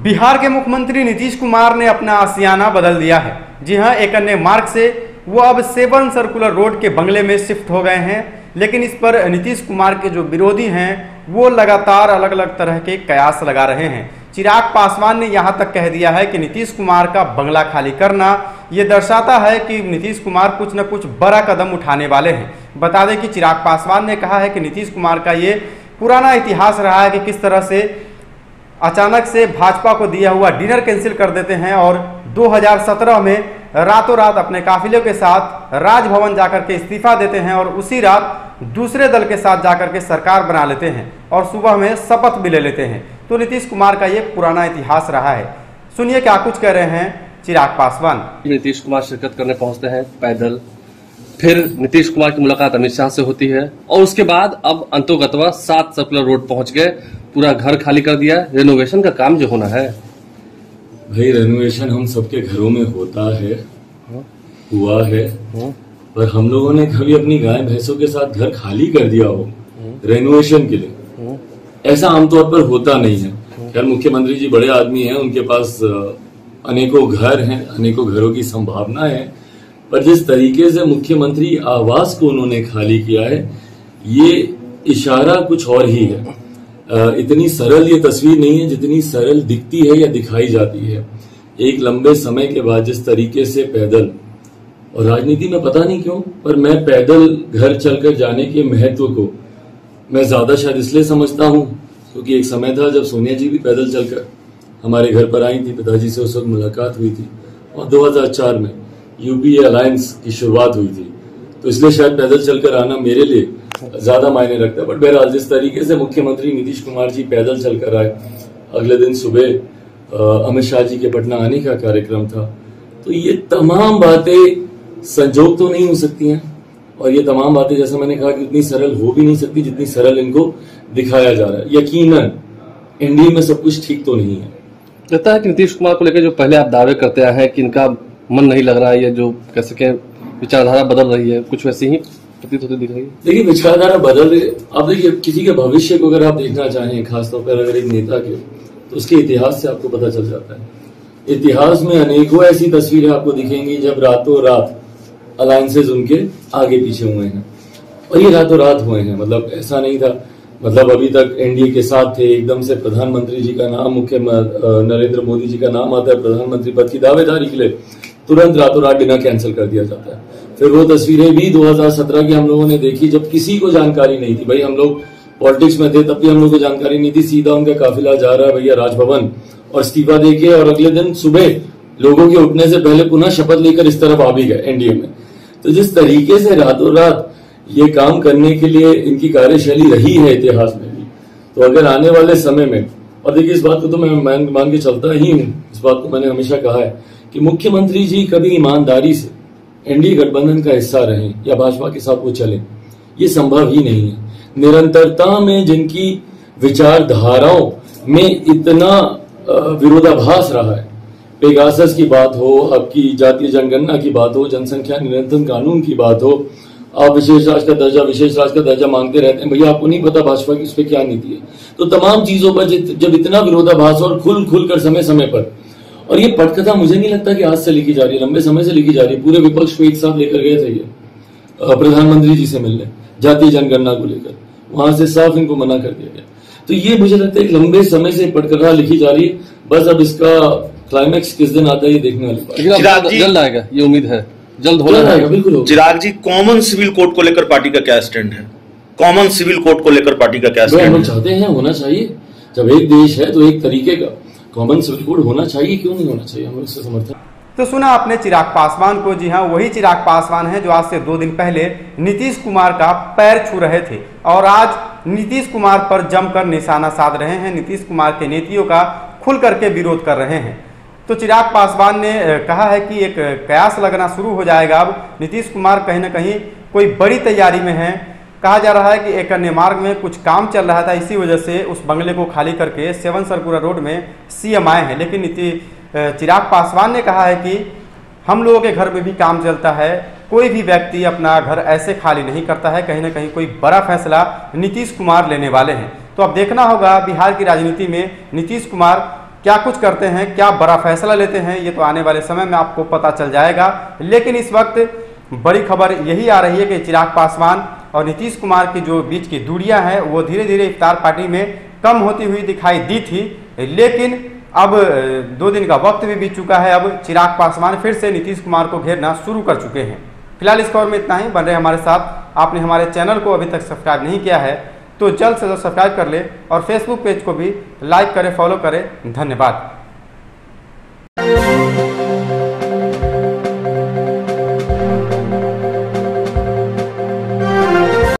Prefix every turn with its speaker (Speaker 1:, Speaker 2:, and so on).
Speaker 1: बिहार के मुख्यमंत्री नीतीश कुमार ने अपना आशियाना बदल दिया है। जी हां, एक अन्य मार्ग से वो अब 7 सर्कुलर रोड के बंगले में शिफ्ट हो गए हैं। लेकिन इस पर नीतीश कुमार के जो विरोधी हैं वो लगातार अलग अलग तरह के कयास लगा रहे हैं। चिराग पासवान ने यहां तक कह दिया है कि नीतीश कुमार का बंगला खाली करना ये दर्शाता है कि नीतीश कुमार कुछ न कुछ बड़ा कदम उठाने वाले हैं। बता दें कि चिराग पासवान ने कहा है कि नीतीश कुमार का ये पुराना इतिहास रहा है कि किस तरह से अचानक से भाजपा को दिया हुआ डिनर कैंसिल कर देते हैं और 2017 में रातों रात अपने काफिले के साथ राजभवन जाकर के इस्तीफा देते हैं और उसी रात दूसरे दल के साथ जाकर के सरकार बना लेते हैं और सुबह में शपथ भी ले लेते हैं। तो नीतीश कुमार का ये पुराना इतिहास रहा है। सुनिए क्या कुछ कह रहे हैं चिराग पासवान।
Speaker 2: नीतीश कुमार शिरकत करने पहुंचते हैं पैदल, फिर नीतीश कुमार की मुलाकात अमित शाह से होती है और उसके बाद अब अंतोगत्वा 7 सर्कुलर रोड पहुंच गए, पूरा घर खाली कर दिया। रेनोवेशन का काम जो होना है
Speaker 3: भाई, रेनोवेशन हम सबके घरों में होता है, हुआ है, पर हम लोगों ने कभी अपनी गाय भैंसों के साथ घर खाली कर दिया हो रेनोवेशन के लिए, ऐसा आमतौर पर होता नहीं है। खैर मुख्यमंत्री जी बड़े आदमी हैं, उनके पास अनेकों घर हैं, अनेकों घरों की संभावना है, पर जिस तरीके से मुख्यमंत्री आवास को उन्होंने खाली किया है ये इशारा कुछ और ही है। इतनी सरल ये तस्वीर नहीं है जितनी सरल दिखती है या दिखाई जाती है। एक लंबे समय के बाद जिस तरीके से पैदल, और राजनीति में पता नहीं क्यों पर मैं पैदल घर चलकर जाने के महत्व को मैं ज्यादा शायद इसलिए समझता हूं क्योंकि एक समय था जब सोनिया जी भी पैदल चलकर हमारे घर पर आई थी, पिताजी से उस वक्त मुलाकात हुई थी और 2004 में यूपीए अलायंस की शुरुआत हुई थी, तो इसलिए शायद पैदल चलकर आना मेरे लिए ज्यादा मायने रखता है। बट बहरहाल जिस तरीके से मुख्यमंत्री नीतीश कुमार जी पैदल चलकर आए, अगले दिन सुबह अमित शाह जी के पटना आने का कार्यक्रम था, तो ये तमाम बातें संजोग तो नहीं हो सकती हैं और ये तमाम बातें जैसा मैंने कहा कि इतनी सरल हो भी नहीं सकती जितनी सरल इनको दिखाया जा रहा है। यकीनन एनडीए में सब कुछ ठीक तो नहीं है।
Speaker 2: लगता है कि नीतीश कुमार को लेकर जो पहले आप दावे करते आए हैं कि इनका मन नहीं लग रहा है, ये जो कह सके विचारधारा बदल रही है, कुछ वैसी ही प्रतीत होती दिख रही है।
Speaker 3: देखिए विचारधारा बदल रही है। आप देखिए किसी के भविष्य को अगर आप देखना चाहें, खासतौर पर अगर एक नेता के, तो उसके इतिहास से आपको पता चल जाता है। इतिहास में अनेकों ऐसी तस्वीरें आपको दिखेंगी जब रातों रात अलायंसेज उनके आगे पीछे हुए हैं और ये रातों रात हुए हैं। मतलब ऐसा नहीं था, मतलब अभी तक एनडीए के साथ थे, एकदम से प्रधानमंत्री जी का नाम, नरेंद्र मोदी जी का नाम आता है प्रधानमंत्री पद की दावेदारी के लिए, तुरंत रातों रात डिनर कैंसिल कर दिया जाता है। फिर वो तस्वीरें भी 2017 की हम लोगों ने देखी जब किसी को जानकारी नहीं थी। भाई हम लोग पॉलिटिक्स में थे तब भी हम लोग को जानकारी नहीं थी, सीधा उनका काफिला जा रहा है भैया राजभवन और इस्तीफा देके, और अगले दिन सुबह लोगों के उठने से पहले पुनः शपथ लेकर इस तरफ आ भी गए एनडीए में। तो जिस तरीके से रातों रात ये काम करने के लिए इनकी कार्यशैली रही है इतिहास में भी, तो अगर आने वाले समय में, और देखिए इस बात को तो मैं मान के चलता ही हूँ, इस बात को मैंने हमेशा कहा है कि मुख्यमंत्री जी कभी ईमानदारी से एनडीए गठबंधन का हिस्सा रहे या भाजपा के साथ वो चले, ये संभव ही नहीं है। निरंतरता में जिनकी विचारधाराओं में इतना विरोधाभास रहा है, पेगासस की बात हो, आपकी जातीय जनगणना की बात हो, जनसंख्या नियंत्रण कानून की बात हो, आप विशेष राज्य का दर्जा मांगते रहते हैं। भैया आपको नहीं पता भाजपा की उस पर क्या नीति है। तो तमाम चीजों पर जब इतना विरोधाभास और खुल कर समय समय पर, और ये पटकथा मुझे नहीं लगता कि आज से लिखी जा रही है, लंबे समय से लिखी जा रही है। पूरे विपक्ष को एक साथ लेकर गए थे ये प्रधानमंत्री जी से मिलने जातीय जनगणना को लेकर, वहां से साफ इनको मना कर दिया गया। तो ये मुझे लगता है कि लंबे समय से पटकथा लिखी जा रही है, बस अब इसका क्लाइमैक्स किस दिन आता है ये देखने वाली बात।
Speaker 2: जल्द आएगा, ये उम्मीद है जल्द होना है।
Speaker 3: बिल्कुल।
Speaker 4: चिराग जी, कॉमन सिविल कोड को लेकर पार्टी का क्या स्टैंड है? कॉमन सिविल कोड को लेकर पार्टी का क्या स्टैंड है?
Speaker 3: हम चाहते हैं होना चाहिए। जब एक देश है तो एक तरीके का कॉमन सिविल कोड होना चाहिए, क्यों नहीं होना चाहिए, हम इससे समर्थन।
Speaker 1: तो सुना आपने चिराग पासवान को। जी हाँ, वही चिराग पासवान है जो आज से 2 दिन पहले नीतीश कुमार का पैर छू रहे थे और आज नीतीश कुमार पर जमकर निशाना साध रहे हैं, नीतीश कुमार के नीतियों का खुल करके विरोध कर रहे हैं। तो चिराग पासवान ने कहा है कि एक कयास लगना शुरू हो जाएगा। अब नीतीश कुमार कहीं ना कहीं कोई बड़ी तैयारी में है। कहा जा रहा है कि एक अन्य मार्ग में कुछ काम चल रहा था, इसी वजह से उस बंगले को खाली करके 7 सर्कुलर रोड में सीएम आए हैं। लेकिन चिराग पासवान ने कहा है कि हम लोगों के घर में भी काम चलता है, कोई भी व्यक्ति अपना घर ऐसे खाली नहीं करता है। कहीं ना कहीं कोई बड़ा फैसला नीतीश कुमार लेने वाले हैं। तो अब देखना होगा बिहार की राजनीति में नीतीश कुमार क्या कुछ करते हैं, क्या बड़ा फैसला लेते हैं, ये तो आने वाले समय में आपको पता चल जाएगा। लेकिन इस वक्त बड़ी खबर यही आ रही है कि चिराग पासवान और नीतीश कुमार की जो बीच की दूरियां हैं वो धीरे धीरे इफ्तार पार्टी में कम होती हुई दिखाई दी थी। लेकिन अब 2 दिन का वक्त भी बीत चुका है। अब चिराग पासवान फिर से नीतीश कुमार को घेरना शुरू कर चुके हैं। फिलहाल इस खबर में इतना ही। बन रहे हमारे साथ। आपने हमारे चैनल को अभी तक सब्सक्राइब नहीं किया है तो जल्द से जल्द सब्सक्राइब कर ले और फेसबुक पेज को भी लाइक करें, फॉलो करें। धन्यवाद।